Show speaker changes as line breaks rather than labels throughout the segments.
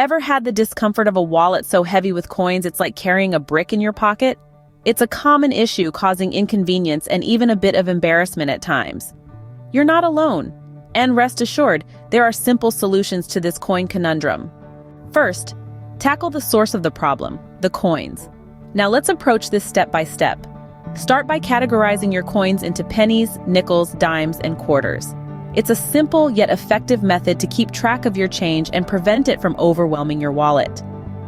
Ever had the discomfort of a wallet so heavy with coins it's like carrying a brick in your pocket? It's a common issue causing inconvenience and even a bit of embarrassment at times. You're not alone. And rest assured, there are simple solutions to this coin conundrum. First, tackle the source of the problem, the coins. Now let's approach this step by step. Start by categorizing your coins into pennies, nickels, dimes, and quarters. It's a simple yet effective method to keep track of your change and prevent it from overwhelming your wallet.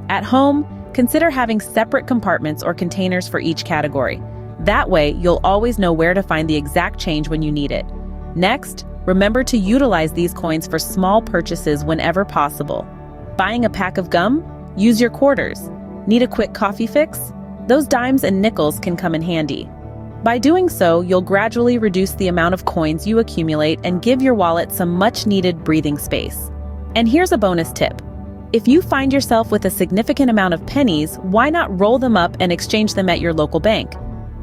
At home, consider having separate compartments or containers for each category. That way, you'll always know where to find the exact change when you need it. Next, remember to utilize these coins for small purchases whenever possible. Buying a pack of gum? Use your quarters. Need a quick coffee fix? Those dimes and nickels can come in handy. By doing so, you'll gradually reduce the amount of coins you accumulate and give your wallet some much-needed breathing space. And here's a bonus tip. If you find yourself with a significant amount of pennies, why not roll them up and exchange them at your local bank?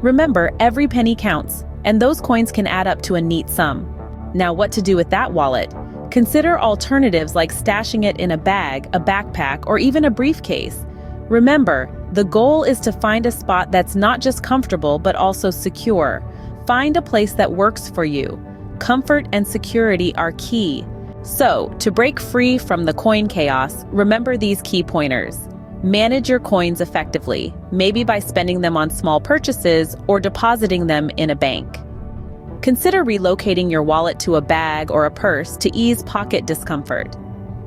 Remember, every penny counts, and those coins can add up to a neat sum. Now, what to do with that wallet? Consider alternatives like stashing it in a bag, a backpack, or even a briefcase. Remember, the goal is to find a spot that's not just comfortable but also secure. Find a place that works for you. Comfort and security are key. So, to break free from the coin chaos, remember these key pointers. Manage your coins effectively, maybe by spending them on small purchases or depositing them in a bank. Consider relocating your wallet to a bag or a purse to ease pocket discomfort.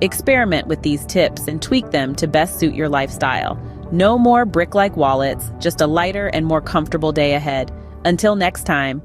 Experiment with these tips and tweak them to best suit your lifestyle. No more brick-like wallets, just a lighter and more comfortable day ahead. Until next time.